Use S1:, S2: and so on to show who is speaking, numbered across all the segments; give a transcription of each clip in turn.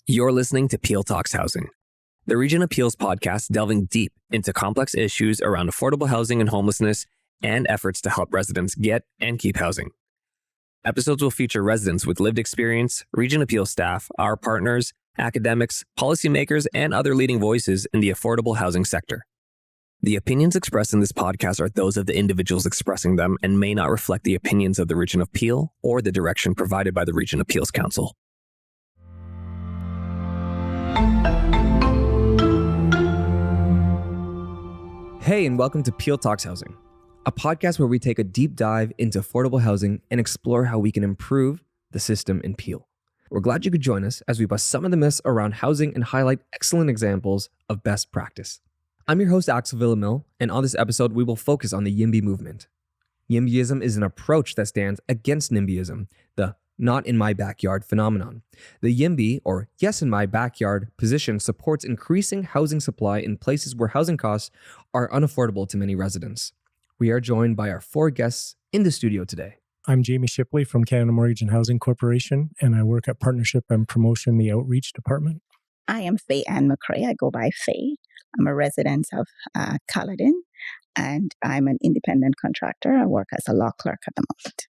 S1: You're listening to Peel Talks Housing, the Region Appeals podcast delving deep into complex issues around affordable housing and homelessness and efforts to help residents get and keep housing. Episodes will feature residents with lived experience, Region Appeals staff, our partners, academics, policymakers, and other leading voices in the affordable housing sector. The opinions expressed in this podcast are those of the individuals expressing them and may not reflect the opinions of the Region of Peel or the direction provided by the Region Appeals Council.
S2: Hey, and welcome to Peel Talks Housing, a podcast where we take a deep dive into affordable housing and explore how we can improve the system in Peel. We're glad you could join us as we bust some of the myths around housing and highlight excellent examples of best practice. I'm your host, Axel Villamil, and on this episode, we will focus on the YIMBY movement. YIMBYism is an approach that stands against NIMBYism, the not in my backyard phenomenon. The YIMBY, or yes in my backyard, position supports increasing housing supply in places where housing costs are unaffordable to many residents. We are joined by our four guests in the studio today.
S3: I'm Jamie Shipley from Canada Mortgage and Housing Corporation, and I work at Partnership and Promotion, the Outreach Department.
S4: I am Fay-Anne McCrae. I go by Fay. I'm a resident of Caledon, and I'm an independent contractor. I work as a law clerk at the moment.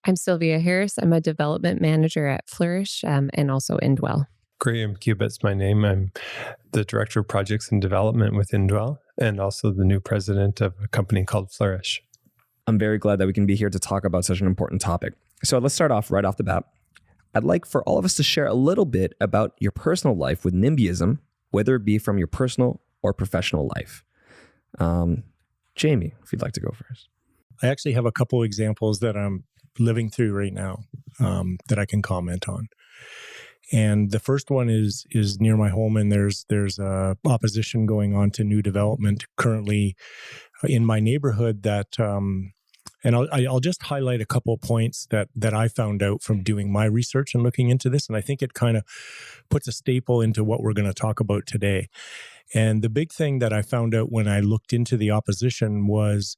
S5: I'm Sylvia Harris. I'm a development manager at Flourish and also Indwell.
S6: Graham Cubitt's my name. I'm the Director of Projects and Development with Indwell and also the new president of a company called Flourish.
S2: I'm very glad that we can be here to talk about such an important topic. So let's start off right off the bat. I'd like for all of us to share a little bit about your personal life with NIMBYism, whether it be from your personal or professional life. Jamie, if you'd like to go first.
S3: I actually have a couple examples that I'm living through right now that I can comment on. And the first one is near my home, and there's opposition going on to new development currently in my neighborhood that, and I'll just highlight a couple of points that I found out from doing my research and looking into this, and I think it kind of puts a staple into what we're going to talk about today. And the big thing that I found out when I looked into the opposition was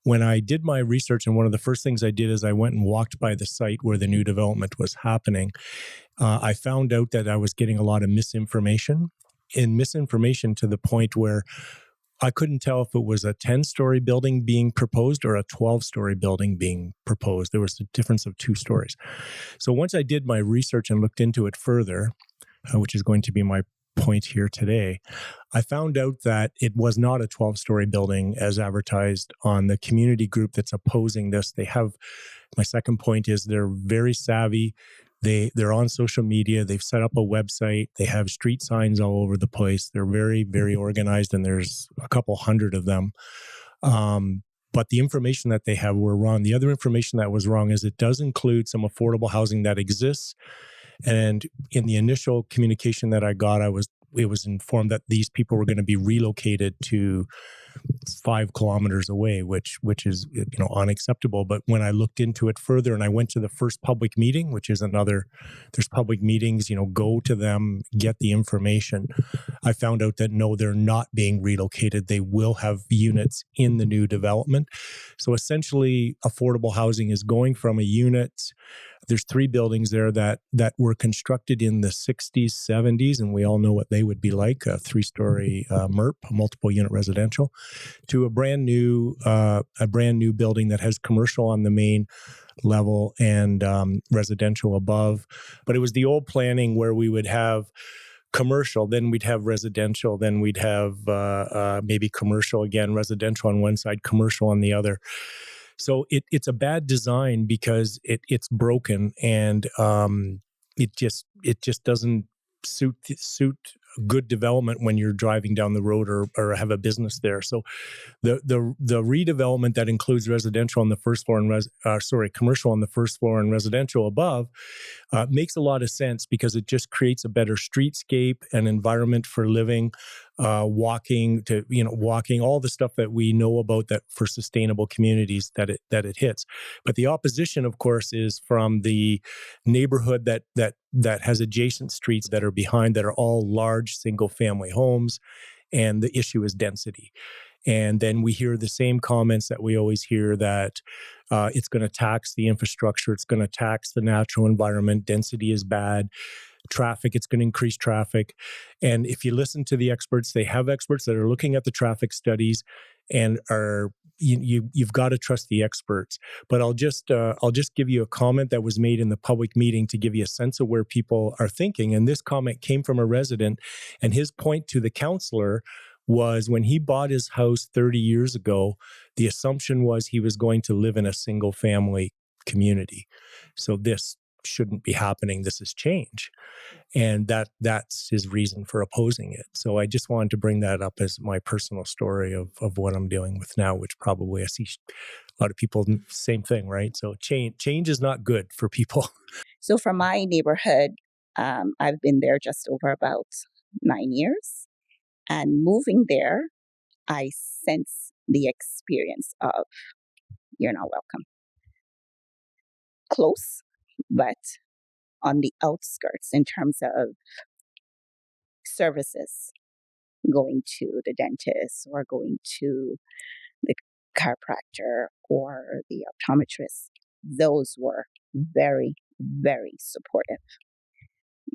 S3: when I did my research, and one of the first things I did is I went and walked by the site where the new development was happening. I found out that I was getting a lot of misinformation to the point where I couldn't tell if it was a 10-story building being proposed or a 12-story building being proposed. There was a difference of 2 stories. So once I did my research and looked into it further, which is going to be my point here today, I found out that it was not a 12-story building as advertised on the community group that's opposing this. My second point is they're very savvy. They're on social media. They've set up a website. They have street signs all over the place. They're very, very organized, and there's a couple hundred of them. But the information that they have were wrong. The other information that was wrong is it does include some affordable housing that exists. And in the initial communication that I got, it was informed that these people were going to be relocated to 5 kilometers away, which is unacceptable. But when I looked into it further and I went to the first public meeting, which is there's public meetings, go to them, get the information. I found out that no, they're not being relocated. They will have units in the new development. So essentially, affordable housing is going from a unit. There's 3 buildings there that were constructed in the 60s, 70s, and we all know what they would be like, a 3-story MERP, a multiple unit residential, to a brand new building that has commercial on the main level and residential above. But it was the old planning where we would have commercial, then we'd have residential, then we'd have maybe commercial again, residential on one side, commercial on the other. So it's a bad design because it's broken, and it just doesn't suit good development when you're driving down the road or have a business there. So the redevelopment that includes residential on the first floor and commercial on the first floor and residential above makes a lot of sense because it just creates a better streetscape and environment for living, walking, all the stuff that we know about that for sustainable communities that it hits. But the opposition, of course, is from the neighborhood that has adjacent streets that are behind that are all large single-family homes, and the issue is density. And then we hear the same comments that we always hear that it's going to tax the infrastructure, it's going to tax the natural environment, density is bad. traffic. It's going to increase traffic. And if you listen to the experts, they have experts that are looking at the traffic studies and you've got to trust the experts. But I'll just give you a comment that was made in the public meeting to give you a sense of where people are thinking. And this comment came from a resident, and his point to the councillor was when he bought his house 30 years ago, the assumption was he was going to live in a single family community. So this shouldn't be happening. This is change. And that's his reason for opposing it. So I just wanted to bring that up as my personal story of what I'm dealing with now, which probably I see a lot of people, same thing, right? So change is not good for people.
S4: So for my neighborhood, I've been there just over about 9 years. And moving there, I sense the experience of you're not welcome. Close, but on the outskirts in terms of services, going to the dentist or going to the chiropractor or the optometrist. Those were very, very supportive.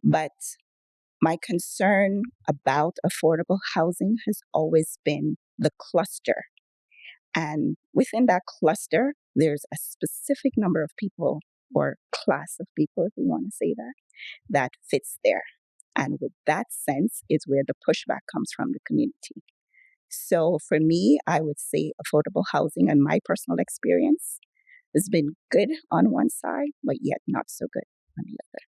S4: But my concern about affordable housing has always been the cluster. And within that cluster, there's a specific number of people or class of people, if we want to say that fits there. And with that sense is where the pushback comes from the community. So for me, I would say affordable housing and my personal experience has been good on one side, but yet not so good on the other.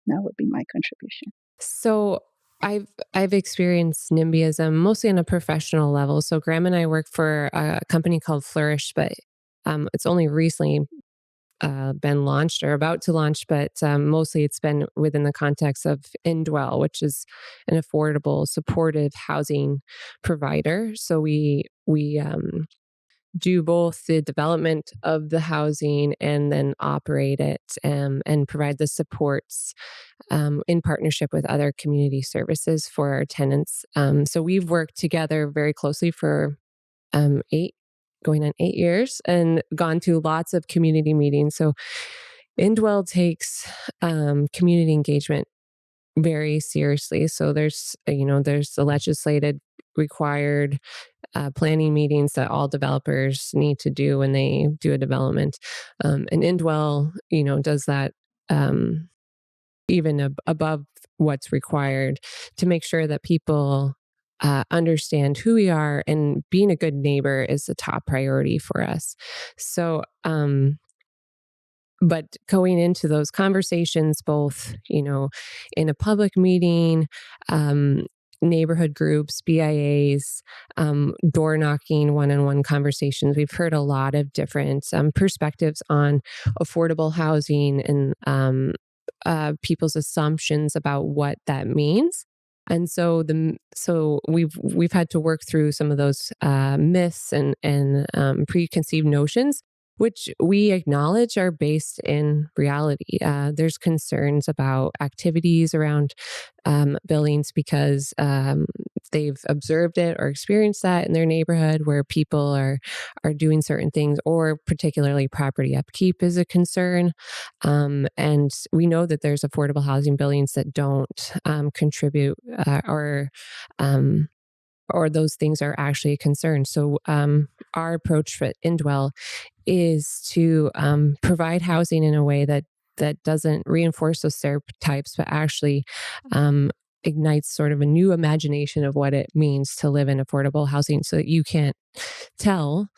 S4: That would be my contribution.
S5: So I've experienced NIMBYism mostly on a professional level. So Graham and I work for a company called Flourish, but it's only recently been launched or about to launch, but mostly it's been within the context of Indwell, which is an affordable, supportive housing provider. So we do both the development of the housing and then operate it and provide the supports in partnership with other community services for our tenants. So we've worked together very closely for going on 8 years and gone to lots of community meetings. So Indwell takes community engagement very seriously. So there's the legislated required planning meetings that all developers need to do when they do a development. And Indwell, does that even above what's required to make sure that people understand who we are, and being a good neighbor is the top priority for us. So, but going into those conversations, both, in a public meeting, neighborhood groups, BIAs, door knocking, one-on-one conversations, we've heard a lot of different perspectives on affordable housing and people's assumptions about what that means. And so we've had to work through some of those myths and preconceived notions, which we acknowledge are based in reality. There's concerns about activities around buildings because they've observed it or experienced that in their neighborhood where people are doing certain things, or particularly property upkeep is a concern. And we know that there's affordable housing buildings that don't contribute or those things are actually a concern. So our approach for Indwell is to provide housing in a way that doesn't reinforce those stereotypes, but actually ignites sort of a new imagination of what it means to live in affordable housing, so that you can't tell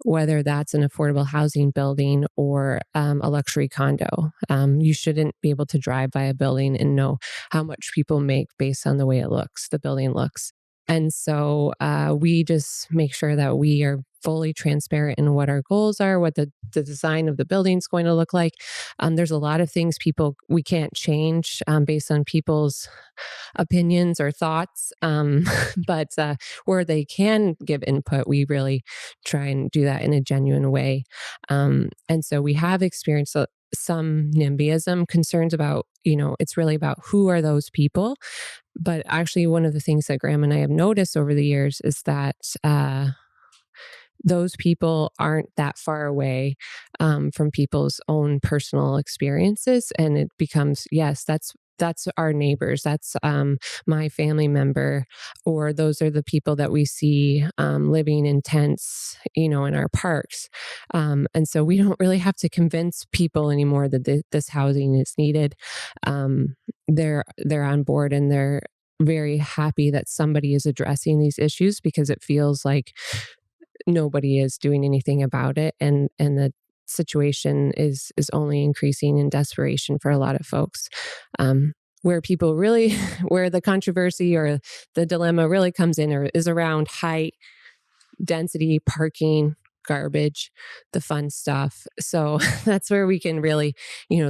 S5: whether that's an affordable housing building or a luxury condo. You shouldn't be able to drive by a building and know how much people make based on the way the building looks. And so we just make sure that we are fully transparent in what our goals are, what the design of the building is going to look like. There's a lot of things we can't change based on people's opinions or thoughts, but where they can give input, we really try and do that in a genuine way. And so we have experienced some NIMBYism concerns about, it's really about who are those people. But actually, one of the things that Graham and I have noticed over the years is that those people aren't that far away from people's own personal experiences. And it becomes, yes, that's that's our neighbors. That's my family member, or those are the people that we see living in tents, in our parks. And so we don't really have to convince people anymore that this housing is needed. They're on board, and they're very happy that somebody is addressing these issues, because it feels like nobody is doing anything about it, and the situation is only increasing in desperation for a lot of folks. Where people really, where the controversy or the dilemma really comes in is around height, density, parking, garbage, the fun stuff. So that's where we can really,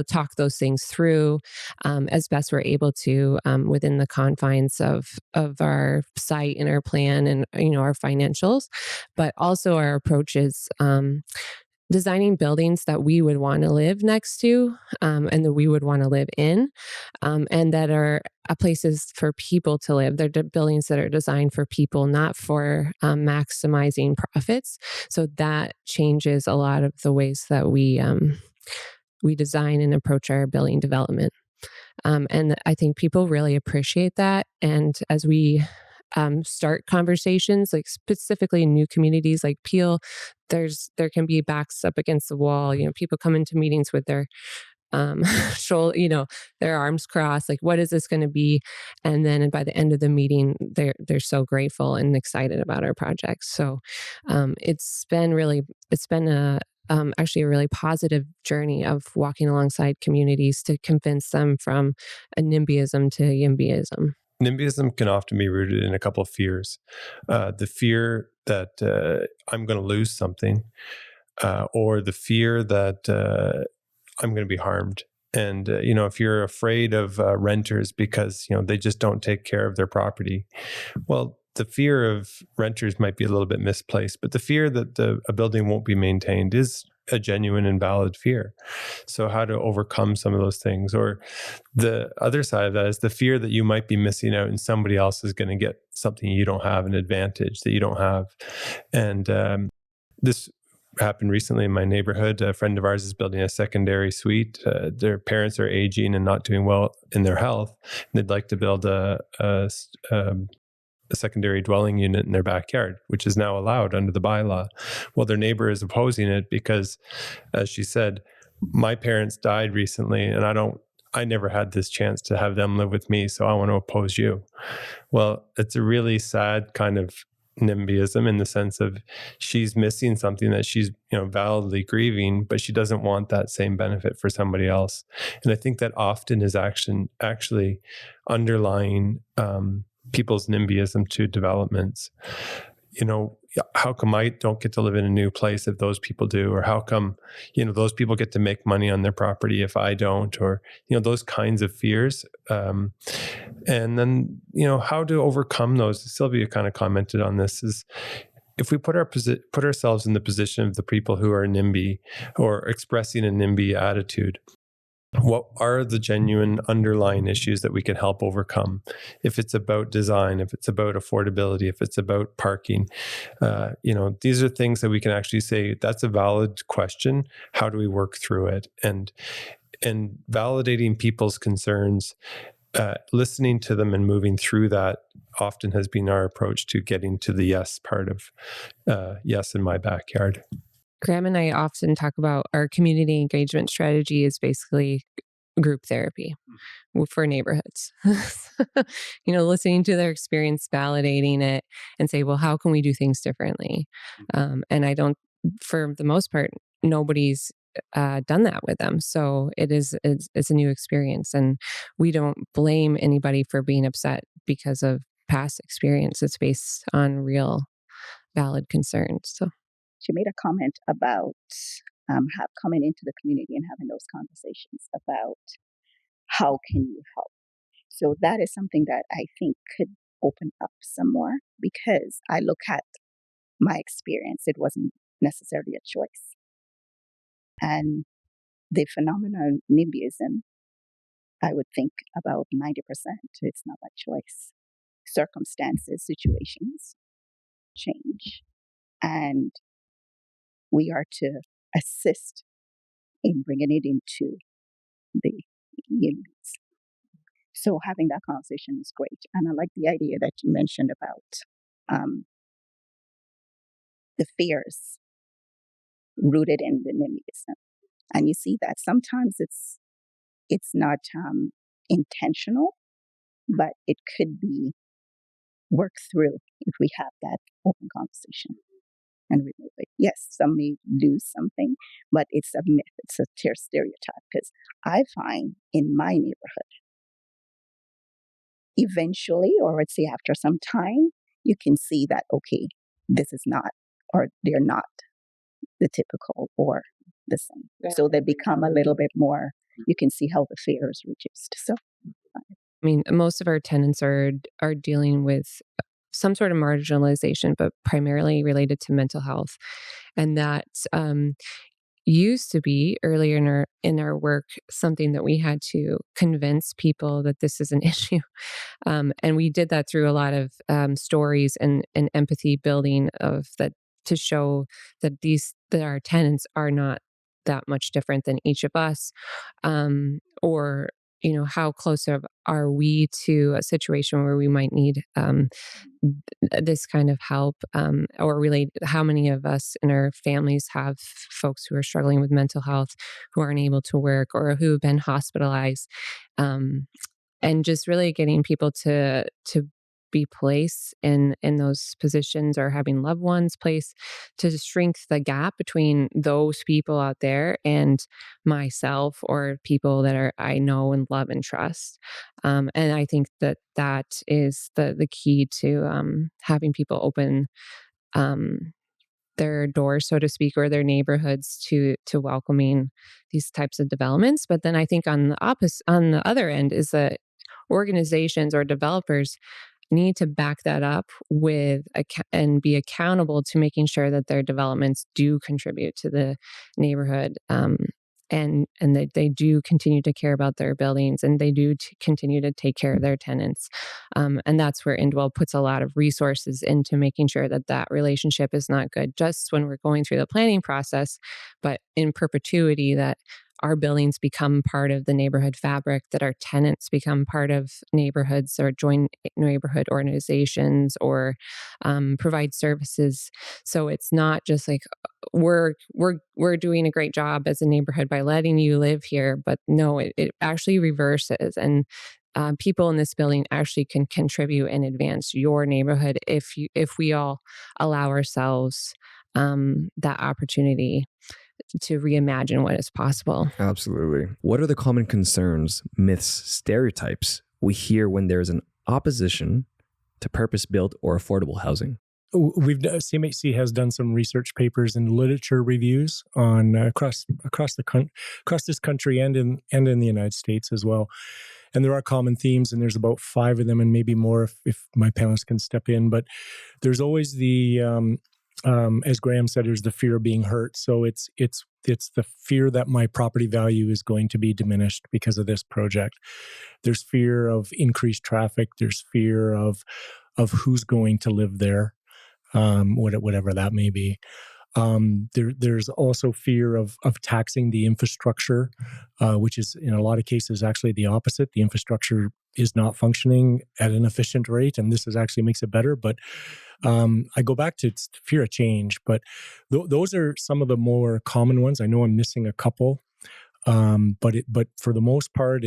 S5: talk those things through as best we're able to within the confines of our site and our plan and, our financials. But also our approach is designing buildings that we would want to live next to and that we would want to live in, and that are places for people to live. They're buildings that are designed for people, not for maximizing profits. So that changes a lot of the ways that we design and approach our building development. And I think people really appreciate that. And as we start conversations, like specifically in new communities like Peel, there can be backs up against the wall. People come into meetings with their shoulder, their arms crossed, like, what is this going to be? And then by the end of the meeting, they're so grateful and excited about our project. So it's been actually a really positive journey of walking alongside communities to convince them from a NIMBYism to YIMBYism.
S6: NIMBYism can often be rooted in a couple of fears. The fear that I'm going to lose something, or the fear that I'm going to be harmed. And, if you're afraid of renters because, they just don't take care of their property, well, the fear of renters might be a little bit misplaced, but the fear that a building won't be maintained is a genuine and valid fear. So how to overcome some of those things, or the other side of that is the fear that you might be missing out and somebody else is going to get something you don't have, an advantage that you don't have. And this happened recently in my neighborhood. A friend of ours is building a secondary suite. Their parents are aging and not doing well in their health. And they'd like to build a secondary dwelling unit in their backyard, which is now allowed under the bylaw. Well, their neighbor is opposing it because, as she said, my parents died recently and I never had this chance to have them live with me, so I want to oppose you. Well, it's a really sad kind of NIMBYism in the sense of she's missing something that she's validly grieving, but she doesn't want that same benefit for somebody else. And I think that often is actually underlying people's NIMBYism to developments. How come I don't get to live in a new place if those people do? Or how come, those people get to make money on their property if I don't? Or, those kinds of fears. And then, how to overcome those. Sylvia kind of commented on this, is if we put ourselves in the position of the people who are NIMBY or expressing a NIMBY attitude, what are the genuine underlying issues that we can help overcome? If it's about design, if it's about affordability, if it's about parking, these are things that we can actually say, that's a valid question. How do we work through it? And validating people's concerns, listening to them and moving through that often has been our approach to getting to the yes part of yes in my backyard.
S5: Graham and I often talk about our community engagement strategy is basically group therapy for neighborhoods. Listening to their experience, validating it, and say, well, how can we do things differently? And for the most part, nobody's done that with them. So it's a new experience, and we don't blame anybody for being upset because of past experience. It's based on real, valid concerns. So.
S4: She made a comment about coming into the community and having those conversations about how can you help. So that is something that I think could open up some more, because I look at my experience. It wasn't necessarily a choice. And the phenomenon of NIMBYism, I would think about 90%, it's not a choice. Circumstances, situations change. And we are to assist in bringing it into the units. So having that conversation is great. And I like the idea that you mentioned about the fears rooted in the NIMBYism. And you see that sometimes it's not intentional, but it could be worked through if we have that open conversation and remove it. Yes, some may lose something, but it's a myth. It's a stereotype, because I find in my neighborhood, eventually, or let's say after some time, you can see that, okay, this is not, or they're not the typical or the same. Yeah. So they become a little bit more, you can see how the fear is reduced. So,
S5: I mean, most of our tenants are dealing with some sort of marginalization, but primarily related to mental health. And that used to be earlier in our work something that we had to convince people that this is an issue. And we did that through a lot of stories and empathy building of that, to show that that our tenants are not that much different than each of us, or how close are we to a situation where we might need this kind of help, or relate. How many of us in our families have folks who are struggling with mental health, who aren't able to work, or who have been hospitalized, and just really getting people to be placed in those positions, or having loved ones placed, to shrink the gap between those people out there and myself, or people that I know and love and trust. And I think that is the key to having people open their doors, so to speak, or their neighborhoods to welcoming these types of developments. But then I think on the other end is that organizations or developers need to back that up with and be accountable to making sure that their developments do contribute to the neighborhood, and that they do continue to care about their buildings, and they do continue to take care of their tenants. And that's where Indwell puts a lot of resources into making sure that relationship is not good just when we're going through the planning process, but in perpetuity, that our buildings become part of the neighborhood fabric, that our tenants become part of neighborhoods or join neighborhood organizations, or provide services. So it's not just like we're doing a great job as a neighborhood by letting you live here, but no, it actually reverses. And people in this building actually can contribute and advance your neighborhood if we all allow ourselves that opportunity to reimagine what is possible.
S2: Absolutely. What are the common concerns, myths, stereotypes we hear when there's an opposition to purpose-built or affordable housing?
S3: CMHC has done some research papers and literature reviews on across this country and in the United States as well. And there are common themes, and there's about 5 of them, and maybe more if my panelists can step in. But there's always the as Graham said, there's the fear of being hurt. So it's the fear that my property value is going to be diminished because of this project. There's fear of increased traffic. There's fear of who's going to live there, whatever that may be. There's also fear of taxing the infrastructure, which is in a lot of cases actually the opposite. The infrastructure is not functioning at an efficient rate, and this actually makes it better. But I go back to fear of change, but those are some of the more common ones. I know I'm missing a couple, but for the most part,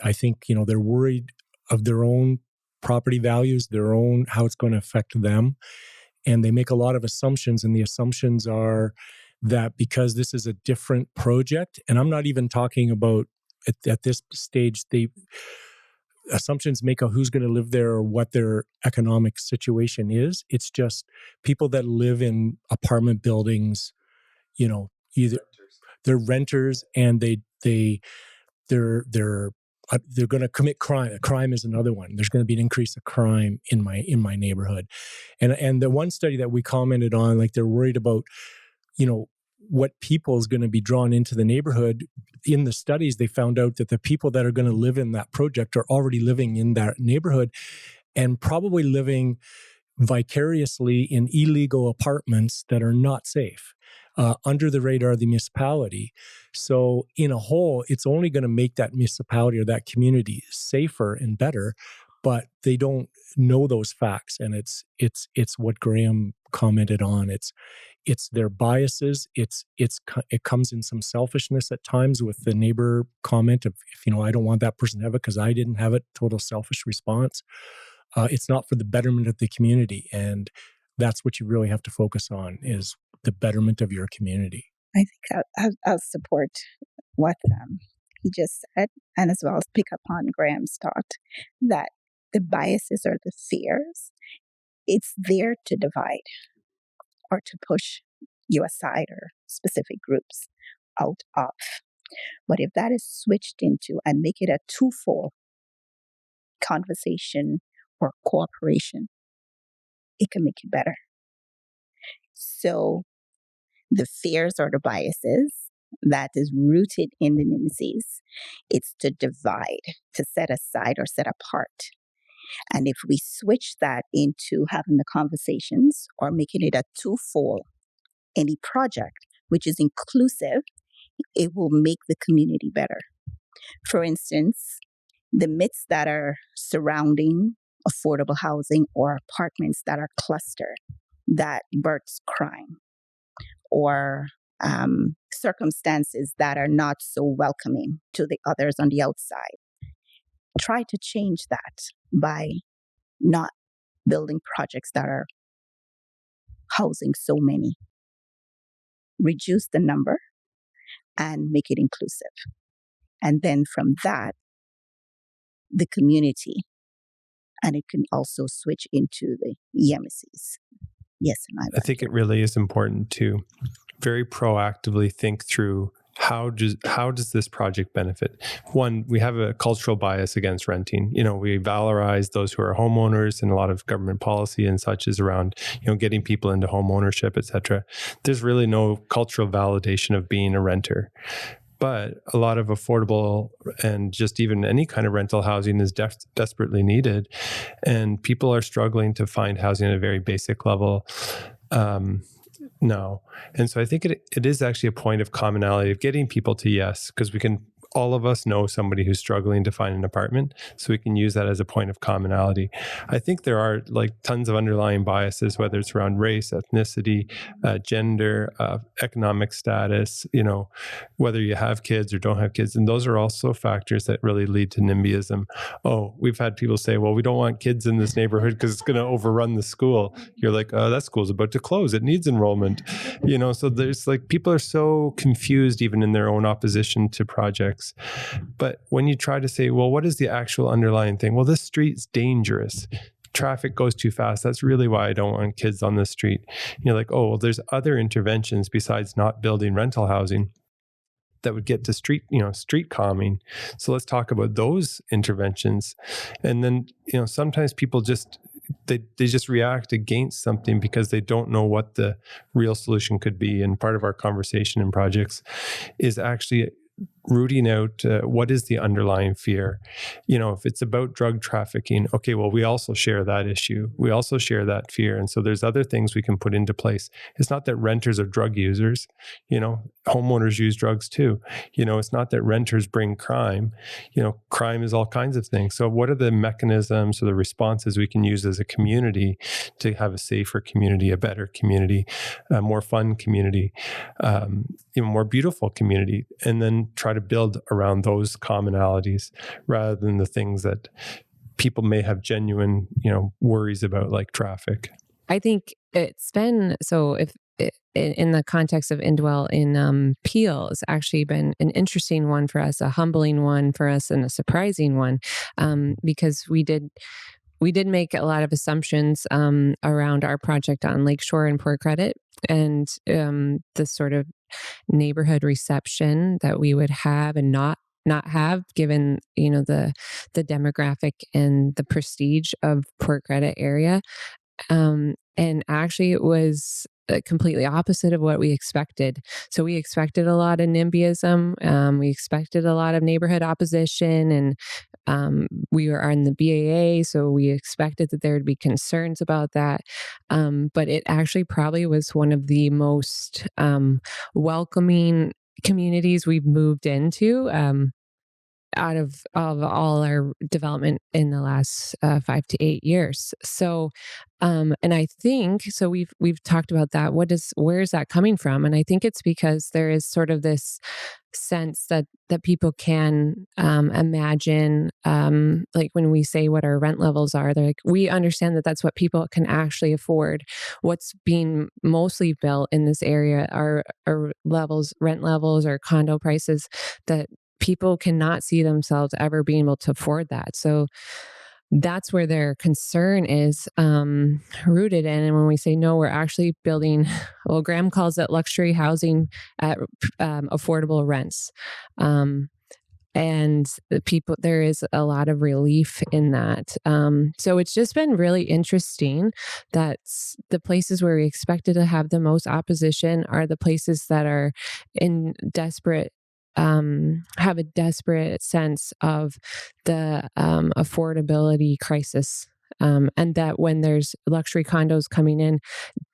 S3: I think they're worried of their own property values, how it's going to affect them. And they make a lot of assumptions, and the assumptions are that because this is a different project, and I'm not even talking about at this stage, the assumptions make on who's going to live there or what their economic situation is. It's just people that live in apartment buildings, either they're renters and they're going to commit crime. Crime is another one. There's going to be an increase of crime in my neighborhood. And the one study that we commented on, like they're worried about, what people is going to be drawn into the neighborhood. In the studies, they found out that the people that are going to live in that project are already living in that neighborhood and probably living vicariously in illegal apartments that are not safe. under the radar of the municipality. So in a whole, it's only going to make that municipality or that community safer and better, but they don't know those facts. And it's what Graham commented on. It's their biases. It comes in some selfishness at times with the neighbor comment of, I don't want that person to have it because I didn't have it, total selfish response. It's not for the betterment of the community. And that's what you really have to focus on, is the betterment of your community.
S4: I think I'll support what he just said, and as well as pick up on Graham's thought that the biases or the fears, it's there to divide or to push you aside or specific groups out of. But if that is switched into and make it a twofold conversation or cooperation, it can make it better. So the fears or the biases that is rooted in the NIMBYs, it's to divide, to set aside or set apart. And if we switch that into having the conversations or making it a twofold, any project which is inclusive, it will make the community better. For instance, the myths that are surrounding affordable housing or apartments that are clustered, that births crime, or circumstances that are not so welcoming to the others on the outside. Try to change that by not building projects that are housing so many. Reduce the number and make it inclusive. And then from that, the community, and it can also switch into the EMCs. Yes, and
S6: I think it really is important to very proactively think through how does this project benefit? One, we have a cultural bias against renting. We valorize those who are homeowners, and a lot of government policy and such is around, getting people into home ownership, et cetera. There's really no cultural validation of being a renter. But a lot of affordable and just even any kind of rental housing is desperately needed. And people are struggling to find housing at a very basic level now. And so I think it is actually a point of commonality of getting people to yes, because all of us know somebody who's struggling to find an apartment, so we can use that as a point of commonality. I think there are tons of underlying biases, whether it's around race, ethnicity, gender, economic status, whether you have kids or don't have kids. And those are also factors that really lead to NIMBYism. Oh, we've had people say, well, we don't want kids in this neighborhood because it's going to overrun the school. You're like, oh, that school's about to close. It needs enrollment. So there's people are so confused even in their own opposition to projects. But when you try to say, well, what is the actual underlying thing? Well, this street's dangerous. Traffic goes too fast. That's really why I don't want kids on this street. You're like, oh, well, there's other interventions besides not building rental housing that would get to street calming. So let's talk about those interventions. And then, sometimes people they just react against something because they don't know what the real solution could be. And part of our conversation in projects is actually rooting out what is the underlying fear. If it's about drug trafficking, okay, well, we also share that issue. We also share that fear. And so there's other things we can put into place. It's not that renters are drug users. Homeowners use drugs too. It's not that renters bring crime. Crime is all kinds of things. So what are the mechanisms or the responses we can use as a community to have a safer community, a better community, a more fun community, more beautiful community, and then try to build around those commonalities rather than the things that people may have genuine, worries about, like traffic.
S5: I think it's been, so if in the context of Indwell in Peel, it's actually been an interesting one for us, a humbling one for us, and a surprising one, because we did make a lot of assumptions around our project on Lakeshore and Port Credit, and the sort of neighborhood reception that we would have and not have, given the demographic and the prestige of Port Credit area. And actually, it was completely opposite of what we expected. So we expected a lot of NIMBYism. We expected a lot of neighborhood opposition, and we were on the BAA, so we expected that there would be concerns about that. But it actually probably was one of the most welcoming communities we've moved into. Out of all our development in the last 5 to 8 years. So, and I think so. We've talked about that. Where is that coming from? And I think it's because there is sort of this sense that people can imagine, like when we say what our rent levels are, they're like, we understand that that's what people can actually afford. What's being mostly built in this area are rent levels or condo prices that people cannot see themselves ever being able to afford that. So that's where their concern is rooted in. And when we say no, we're actually building, well, Graham calls it luxury housing at affordable rents. And there is a lot of relief in that. So it's just been really interesting that the places where we expected to have the most opposition are the places that are in have a desperate sense of the affordability crisis. And that when there's luxury condos coming in,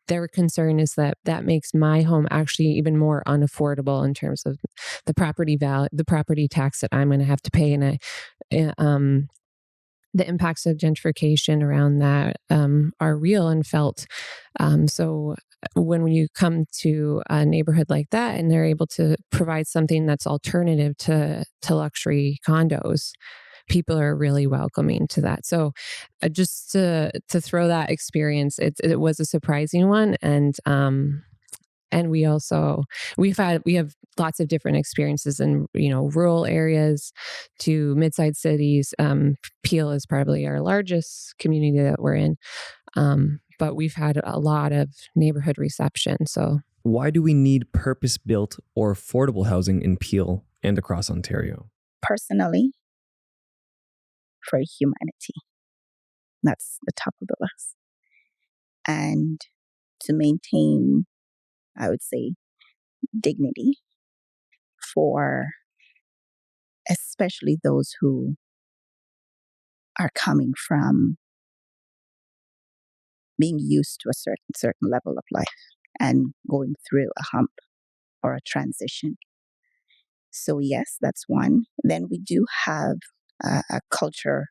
S5: their concern is that makes my home actually even more unaffordable in terms of the property value, the property tax that I'm going to have to pay. And the impacts of gentrification around that are real and felt. So when you come to a neighborhood like that and they're able to provide something that's alternative to luxury condos, people are really welcoming to that. So just to throw that experience, it was a surprising one. And we have lots of different experiences in, rural areas to mid-sized cities. Peel is probably our largest community that we're in. But we've had a lot of neighborhood reception. So
S2: why do we need purpose-built or affordable housing in Peel and across Ontario?
S4: Personally, for humanity. That's the top of the list. And to maintain, I would say, dignity for especially those who are coming from being used to a certain level of life and going through a hump or a transition. So yes, that's one. Then we do have a culture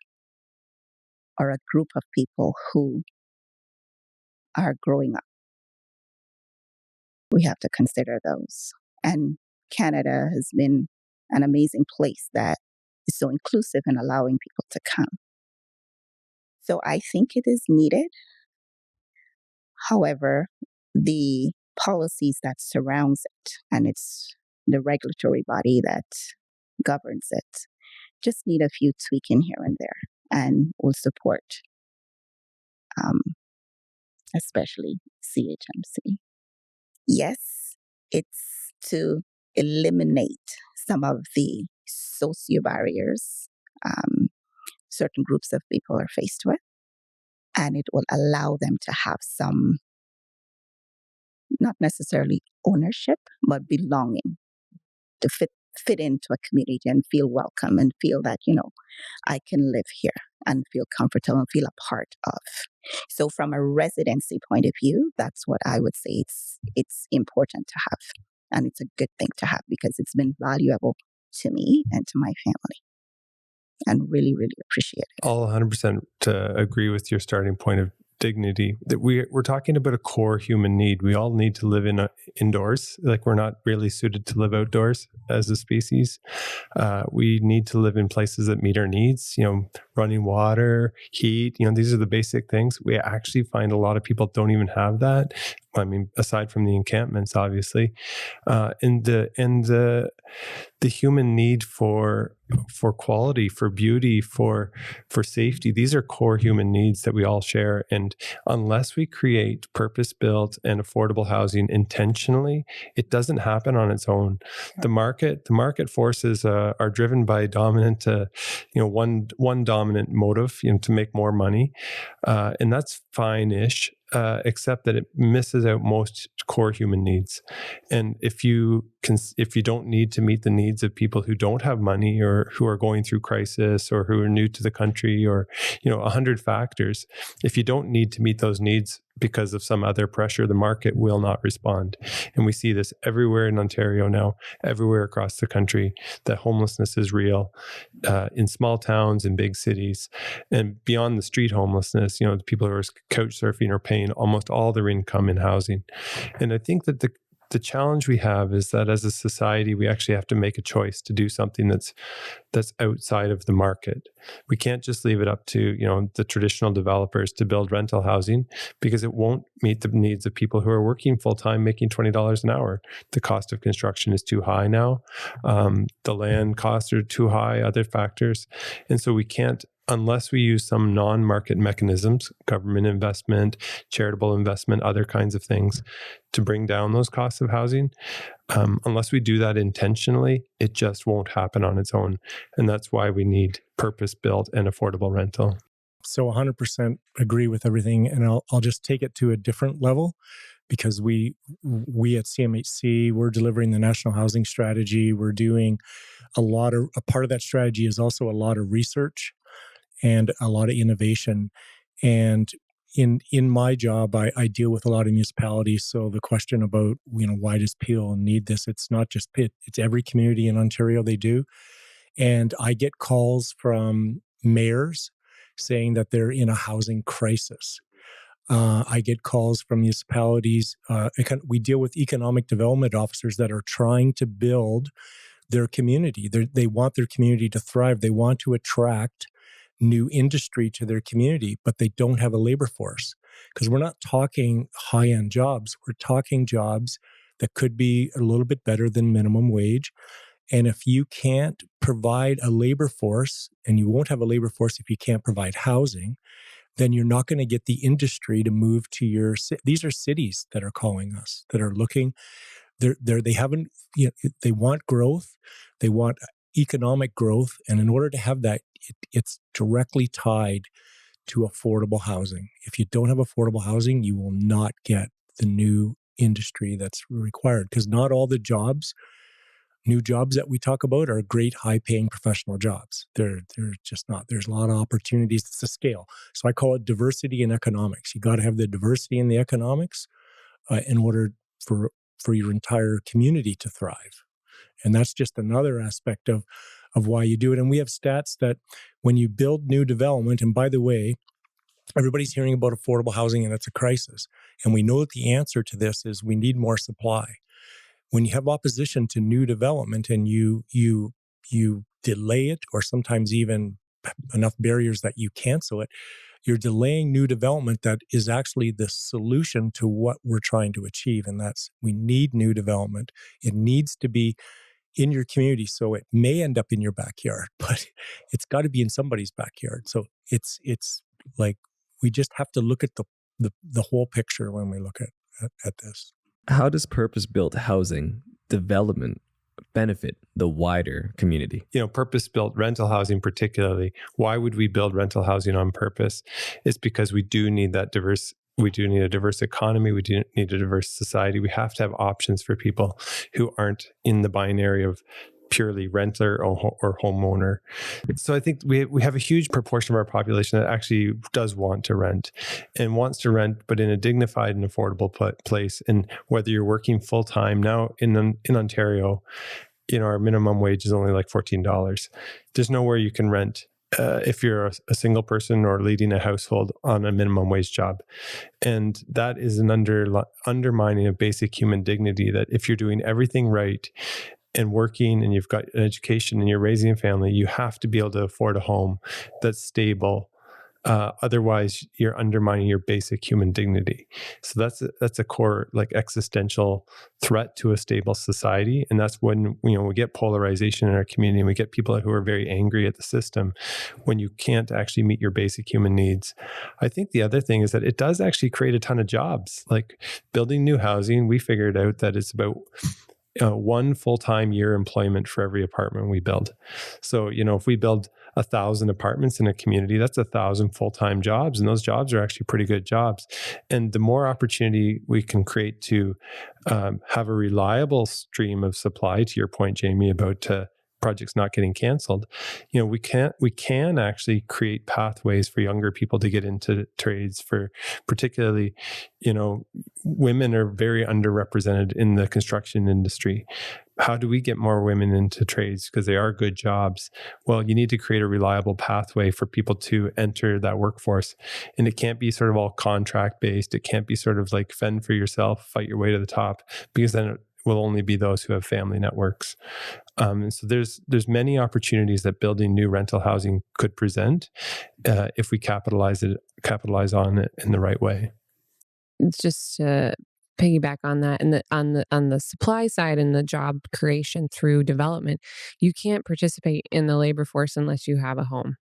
S4: or a group of people who are growing up. We have to consider those. And Canada has been an amazing place that is so inclusive in allowing people to come. So I think it is needed. However, the policies that surrounds it, and it's the regulatory body that governs it, just need a few tweaking here and there, and will support, especially CHMC. Yes, it's to eliminate some of the socio barriers certain groups of people are faced with, and it will allow them to have some, not necessarily ownership, but belonging, to fit into a community and feel welcome and feel that, I can live here and feel comfortable and feel a part of. So from a residency point of view, that's what I would say it's important to have. And it's a good thing to have because it's been valuable to me and to my family. And really, really appreciate it.
S6: I'll 100% agree with your starting point of dignity. That we're talking about a core human need. We all need to live indoors. Like, we're not really suited to live outdoors as a species. We need to live in places that meet our needs. Running water, heat. These are the basic things. We actually find a lot of people don't even have that. I mean, aside from the encampments, obviously, and the human need for quality, for beauty, for safety. These are core human needs that we all share. And unless we create purpose-built and affordable housing intentionally, it doesn't happen on its own. The market forces are driven by dominant, one dominant motive, to make more money, and that's fine-ish. accept that it misses out most core human needs. And if you don't need to meet the needs of people who don't have money or who are going through crisis or who are new to the country or 100 factors, if you don't need to meet those needs because of some other pressure, the market will not respond. And we see this everywhere in Ontario now, everywhere across the country, that homelessness is real in small towns and big cities. And beyond the street homelessness, the people who are couch surfing are paying almost all their income in housing. And I think that the challenge we have is that as a society, we actually have to make a choice to do something that's outside of the market. We can't just leave it up to, the traditional developers to build rental housing, because it won't meet the needs of people who are working full-time, making $20 an hour. The cost of construction is too high now. The land costs are too high, other factors. And so we can't, unless we use some non-market mechanisms, government investment, charitable investment, other kinds of things, to bring down those costs of housing, unless we do that intentionally, it just won't happen on its own. And that's why we need purpose-built and affordable rental.
S3: So 100% agree with everything. And I'll just take it to a different level, because we at CMHC, we're delivering the National Housing Strategy. We're doing a part of that strategy is also a lot of research and a lot of innovation. And in my job, I deal with a lot of municipalities. So the question about, why does Peel need this? It's not just Pitt, it's every community in Ontario they do. And I get calls from mayors saying that they're in a housing crisis. I get calls from municipalities. We deal with economic development officers that are trying to build their community. They want their community to thrive. They want to attract new industry to their community, but they don't have a labor force, because we're not talking high-end jobs. We're talking jobs that could be a little bit better than minimum wage. And if you can't provide a labor force, and you won't have a labor force if you can't provide housing, then you're not going to get the industry to move to your these are cities that are calling us, that are looking. They haven't, they want growth. They want economic growth. And in order to have that, it's directly tied to affordable housing. If you don't have affordable housing, you will not get the new industry that's required, because not all the new jobs that we talk about are great, high-paying professional jobs. They're just not. There's a lot of opportunities. It's a scale. So I call it diversity in economics. You got to have the diversity in the economics in order for your entire community to thrive. And that's just another aspect of why you do it. And we have stats that when you build new development, and by the way, everybody's hearing about affordable housing and it's a crisis. And we know that the answer to this is we need more supply. When you have opposition to new development and you delay it, or sometimes even enough barriers that you cancel it, you're delaying new development that is actually the solution to what we're trying to achieve. And that's, we need new development. It needs to be in your community. So it may end up in your backyard, but it's got to be in somebody's backyard. So it's like, we just have to look at the whole picture when we look at this.
S2: How does purpose-built housing development benefit the wider community?
S6: Purpose-built rental housing particularly. Why would we build rental housing on purpose? It's because we do need that we do need a diverse economy. We do need a diverse society. We have to have options for people who aren't in the binary of purely renter or homeowner. So I think we have a huge proportion of our population that actually does want to rent, and wants to rent, but in a dignified and affordable place. And whether you're working full time now in Ontario, our minimum wage is only like $14. There's nowhere you can rent if you're a single person or leading a household on a minimum wage job. And that is an undermining of basic human dignity, that if you're doing everything right and working and you've got an education and you're raising a family, you have to be able to afford a home that's stable. Otherwise, you're undermining your basic human dignity. So that's a core, like, existential threat to a stable society. And that's when we get polarization in our community, and we get people who are very angry at the system when you can't actually meet your basic human needs. I think the other thing is that it does actually create a ton of jobs. Like building new housing, we figured out that it's about one full-time year employment for every apartment we build. So, if we build 1,000 apartments in a community, that's 1,000 full-time jobs. And those jobs are actually pretty good jobs. And the more opportunity we can create to have a reliable stream of supply, to your point, Jamie, about projects not getting canceled, we can actually create pathways for younger people to get into trades. For particularly, women are very underrepresented in the construction industry. How do we get more women into trades? Because they are good jobs. Well, you need to create a reliable pathway for people to enter that workforce. And it can't be sort of all contract based. It can't be sort of like fend for yourself, fight your way to the top, because then it will only be those who have family networks. And so there's many opportunities that building new rental housing could present if we capitalize on it in the right way.
S5: It's just to piggyback on that, and on the supply side and the job creation through development, you can't participate in the labor force unless you have a home.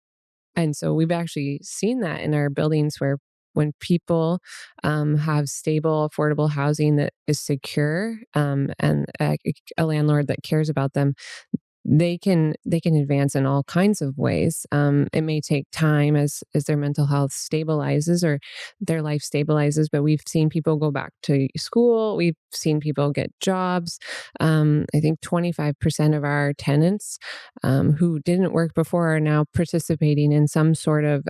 S5: And so we've actually seen that in our buildings, where when people have stable, affordable housing that is secure, and a landlord that cares about them, they can advance in all kinds of ways. It may take time as their mental health stabilizes or their life stabilizes, but we've seen people go back to school. We've seen people get jobs. I think 25% of our tenants who didn't work before are now participating in some sort of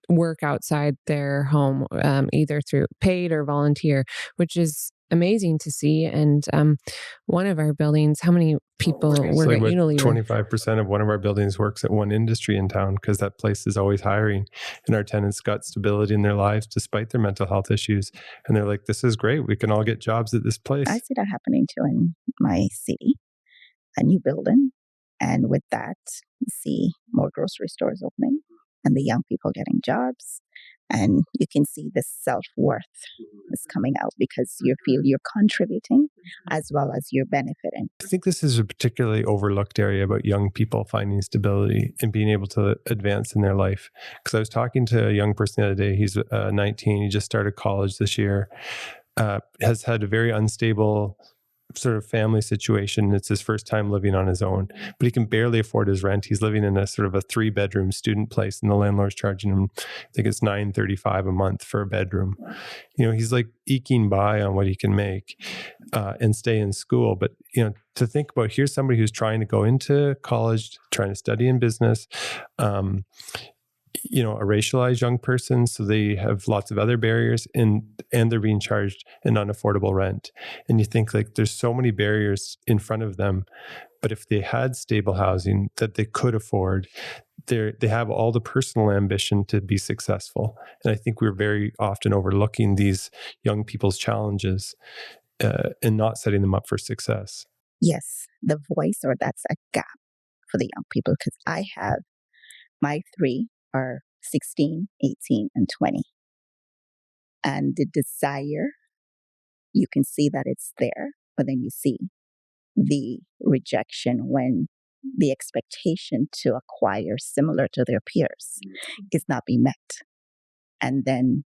S5: work outside their home, either through paid or volunteer, which is amazing to see. And one of our buildings, how many people work at Unilever?
S6: 25% of one of our buildings works at one industry in town, because that place is always hiring, and our tenants got stability in their lives despite their mental health issues. And they're like, this is great. We can all get jobs at this place.
S4: I see that happening too in my city, a new building. And with that, you see more grocery stores opening and the young people getting jobs. And you can see the self-worth is coming out because you feel you're contributing as well as you're benefiting.
S6: I think this is a particularly overlooked area about young people finding stability and being able to advance in their life. Because I was talking to a young person the other day. He's 19. He just started college this year, has had a very unstable sort of family situation. It's his first time living on his own, but he can barely afford his rent. He's living in a sort of a 3-bedroom student place, and the landlord's charging him, I think it's $935 a month for a bedroom. He's like eking by on what he can make and stay in school. But to think about, here's somebody who's trying to go into college, trying to study in business, a racialized young person, so they have lots of other barriers, and they're being charged an unaffordable rent. And you think, like, there's so many barriers in front of them, but if they had stable housing that they could afford, they have all the personal ambition to be successful. And I think we're very often overlooking these young people's challenges and not setting them up for success.
S4: Yes, the voice, or that's a gap for the young people, because I have my 3 are 16, 18, and 20. And the desire, you can see that it's there, but then you see the rejection when the expectation to acquire similar to their peers is not being met. And then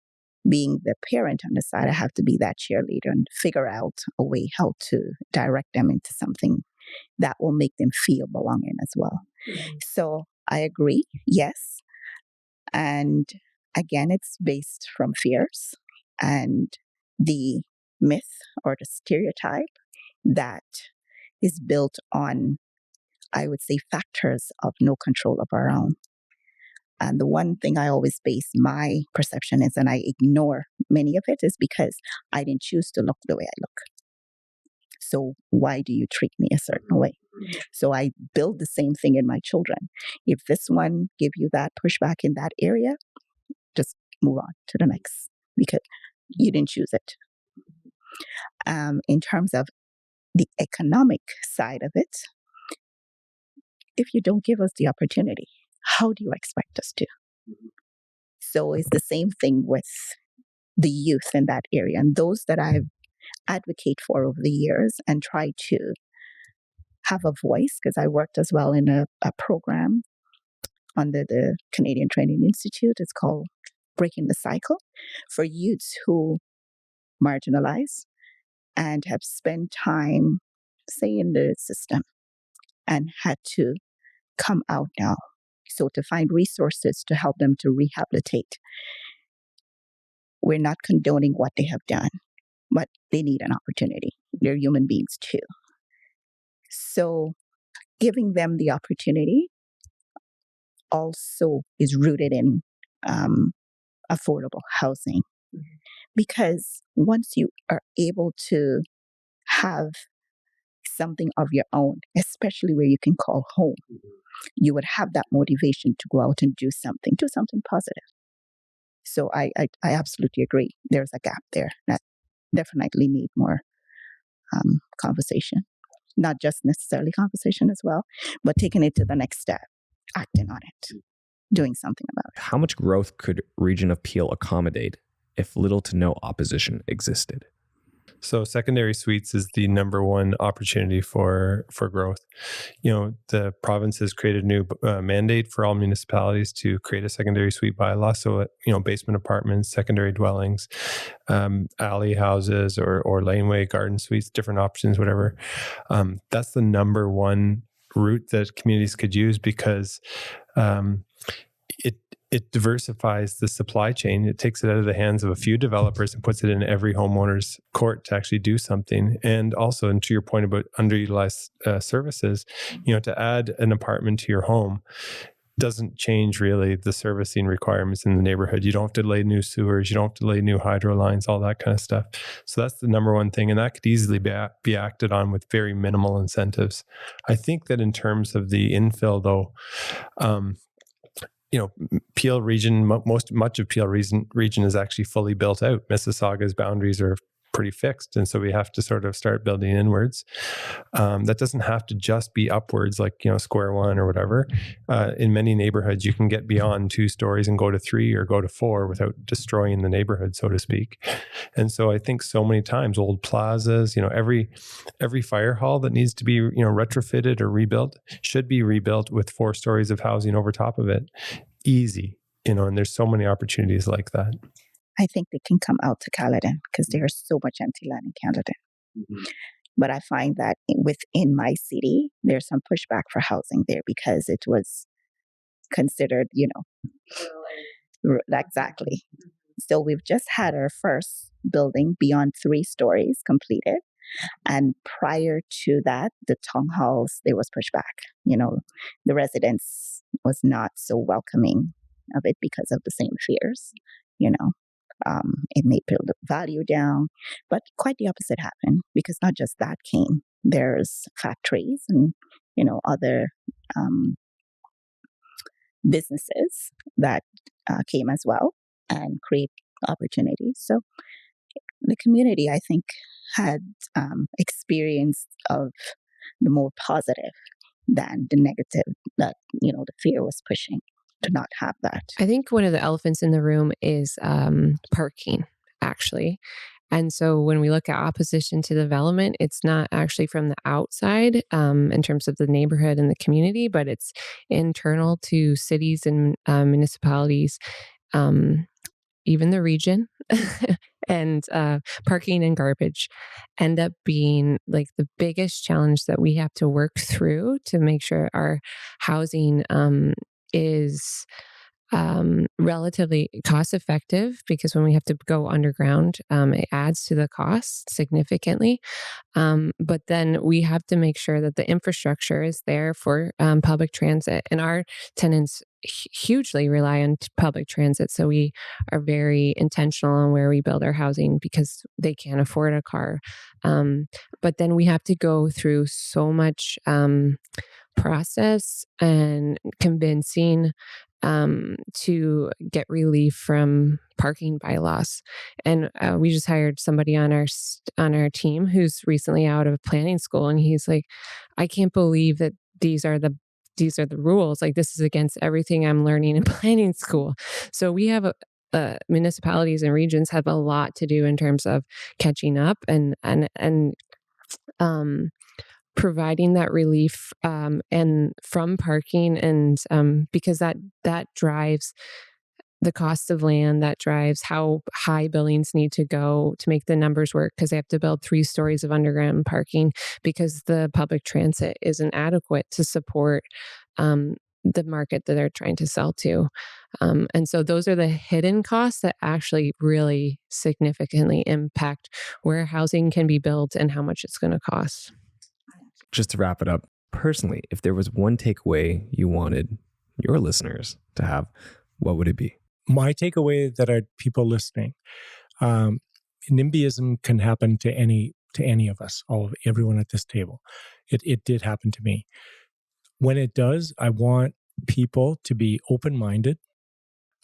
S4: being the parent on the side, I have to be that cheerleader and figure out a way how to direct them into something that will make them feel belonging as well. So I agree, yes. And again, it's based from fears and the myth or the stereotype that is built on, I would say, factors of no control of our own. And the one thing I always base my perception is, and I ignore many of it, is because I didn't choose to look the way I look. So why do you treat me a certain way? So I build the same thing in my children. If this one give you that pushback in that area, just move on to the next, because you didn't choose it. In terms of the economic side of it, if you don't give us the opportunity, how do you expect us to? So it's the same thing with the youth in that area, and those that I've advocate for over the years and try to have a voice, because I worked as well in a program under the Canadian Training Institute. It's called Breaking the Cycle, for youths who marginalize and have spent time, say, in the system and had to come out now. So to find resources to help them to rehabilitate. We're not condoning what they have done, but they need an opportunity. They're human beings too. So giving them the opportunity also is rooted in affordable housing. Because once you are able to have something of your own, especially where you can call home, you would have that motivation to go out and do something positive. So I absolutely agree. There's a gap there that definitely need more conversation. Not just necessarily conversation as well, but taking it to the next step, acting on it, doing something about it.
S2: How much growth could Region of Peel accommodate if little to no opposition existed?
S6: So secondary suites is the number one opportunity for growth. The province has created a new mandate for all municipalities to create a secondary suite bylaw. So, basement apartments, secondary dwellings, alley houses or laneway garden suites, different options, whatever. That's the number one route that communities could use because it diversifies the supply chain. It takes it out of the hands of a few developers and puts it in every homeowner's court to actually do something. And also, and to your point about underutilized services, to add an apartment to your home doesn't change really the servicing requirements in the neighborhood. You don't have to lay new sewers, you don't have to lay new hydro lines, all that kind of stuff. So that's the number one thing. And that could easily be acted on with very minimal incentives. I think that in terms of the infill though, Peel region, much of Peel region is actually fully built out. Mississauga's boundaries are pretty fixed. And so we have to sort of start building inwards. That doesn't have to just be upwards like, square one or whatever. In many neighborhoods, you can get beyond 2 stories and go to 3 or go to 4 without destroying the neighborhood, so to speak. And so I think so many times old plazas, every fire hall that needs to be, retrofitted or rebuilt should be rebuilt with 4 stories of housing over top of it. Easy, and there's so many opportunities like that.
S4: I think they can come out to Caledon because there's so much empty land in Caledon. Mm-hmm. But I find that within my city, there's some pushback for housing there because it was considered, exactly. So we've just had our first building beyond 3 stories completed. And prior to that, the town halls, there was pushback. The residents was not so welcoming of it because of the same fears, It may pull the value down, but quite the opposite happened because not just that came. There's factories and, other businesses that came as well and create opportunities. So the community, I think, had experience of the more positive than the negative that, the fear was pushing. To not have that.
S5: I think one of the elephants in the room is parking, actually. And so when we look at opposition to development, it's not actually from the outside in terms of the neighborhood and the community, but it's internal to cities and municipalities, even the region. And parking and garbage end up being like the biggest challenge that we have to work through to make sure our housing is relatively cost effective, because when we have to go underground, it adds to the cost significantly. But then we have to make sure that the infrastructure is there for public transit, and our tenants hugely rely on public transit. So we are very intentional on where we build our housing because they can't afford a car. But then we have to go through so much process and convincing to get relief from parking bylaws. And we just hired somebody on our team who's recently out of planning school, and he's like, I can't believe that these are the rules. Like, this is against everything I'm learning in planning school. So we have municipalities and regions have a lot to do in terms of catching up and providing that relief and from parking, and because that drives the cost of land, that drives how high buildings need to go to make the numbers work, because they have to build 3 stories of underground parking because the public transit isn't adequate to support the market that they're trying to sell to. And so those are the hidden costs that actually really significantly impact where housing can be built and how much it's going to cost.
S2: Just to wrap it up, personally, if there was one takeaway you wanted your listeners to have, what would it be?
S3: My takeaway that people listening, NIMBYism can happen to any of us, everyone at this table. It did happen to me. When it does, I want people to be open-minded,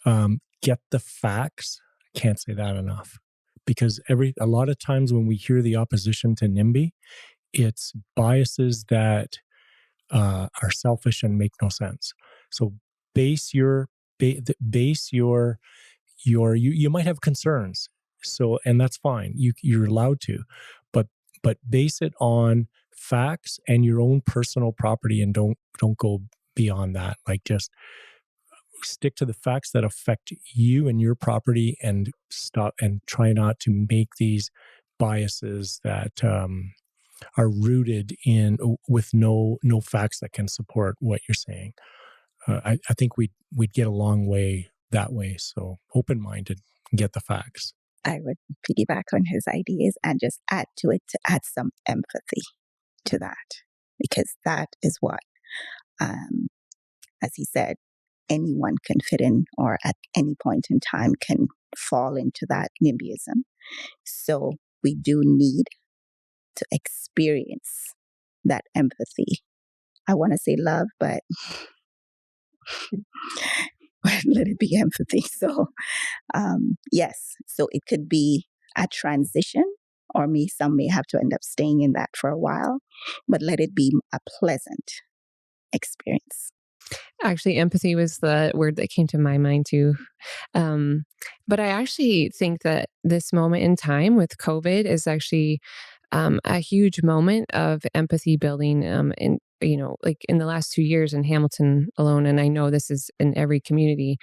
S3: get the facts. I can't say that enough, because a lot of times when we hear the opposition to NIMBY, it's biases that are selfish and make no sense. So you might have concerns. So, and that's fine. You're allowed to, but base it on facts and your own personal property, and don't go beyond that. Like, just stick to the facts that affect you and your property, and stop and try not to make these biases that are rooted in with no facts that can support what you're saying. I think we'd get a long way that way. So open-minded, get the facts.
S4: I would piggyback on his ideas and just add to it, to add some empathy to that, because that is what, as he said, anyone can fit in, or at any point in time can fall into that NIMBYism. So we do need to experience that empathy. I want to say love, but let it be empathy. So, yes. So it could be a transition, or some may have to end up staying in that for a while, but let it be a pleasant experience.
S5: Actually, empathy was the word that came to my mind too. But I actually think that this moment in time with COVID is actually a huge moment of empathy building like in the last 2 years in Hamilton alone. And I know this is in every community.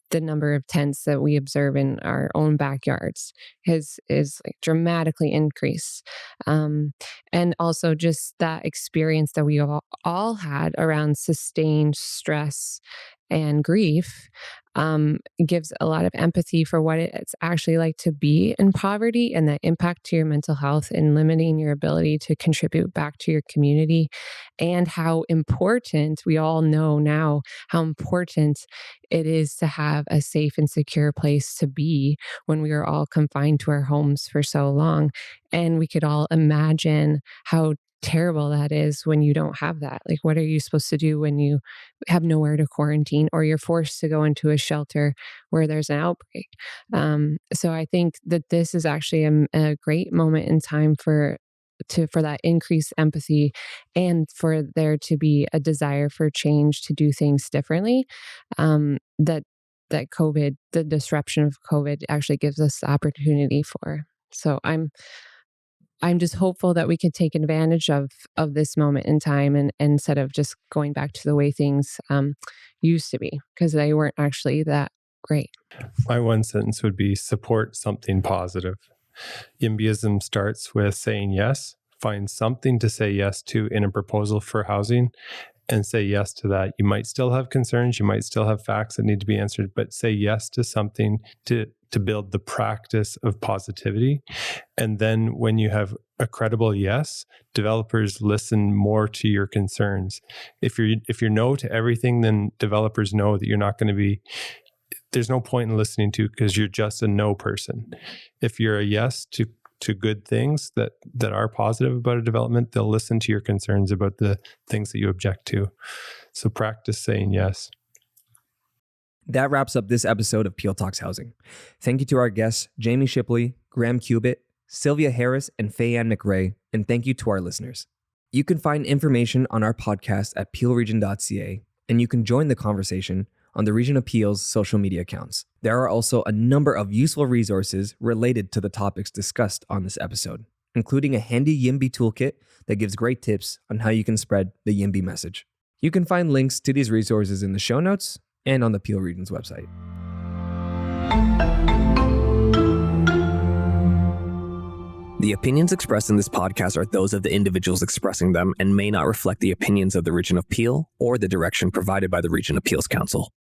S5: The number of tents that we observe in our own backyards is like dramatically increased. And also just that experience that we all had around sustained stress and grief gives a lot of empathy for what it's actually like to be in poverty, and the impact to your mental health and limiting your ability to contribute back to your community, and how important, we all know now how important it is to have a safe and secure place to be when we are all confined to our homes for so long. And we could all imagine how terrible that is when you don't have that. Like, what are you supposed to do when you have nowhere to quarantine, or you're forced to go into a shelter where there's an outbreak? So I think that this is actually a great moment in time for that increased empathy, and for there to be a desire for change to do things differently. That COVID, the disruption of COVID, actually gives us the opportunity for. So I'm just hopeful that we could take advantage of this moment in time, and instead of just going back to the way things used to be, because they weren't actually that great.
S6: My one sentence would be support something positive. NIMBYism starts with saying yes. Find something to say yes to in a proposal for housing, and say yes to that. You might still have concerns. You might still have facts that need to be answered, but say yes to something to build the practice of positivity. And then when you have a credible yes, developers listen more to your concerns. If you're no to everything, then developers know that you're not going to be, there's no point in listening to, because you're just a no person. If you're a yes to good things that are positive about a development, they'll listen to your concerns about the things that you object to. So practice saying yes.
S2: That wraps up this episode of Peel Talks Housing. Thank you to our guests, Jamie Shipley, Graham Cubitt, Sylvia Harris, and Fay-Anne McRae, and thank you to our listeners. You can find information on our podcast at peelregion.ca, and you can join the conversation on the Region of Peel's social media accounts. There are also a number of useful resources related to the topics discussed on this episode, including a handy YIMBY toolkit that gives great tips on how you can spread the YIMBY message. You can find links to these resources in the show notes and on the Peel Region's website.
S1: The opinions expressed in this podcast are those of the individuals expressing them and may not reflect the opinions of the Region of Peel or the direction provided by the Region Appeals Council.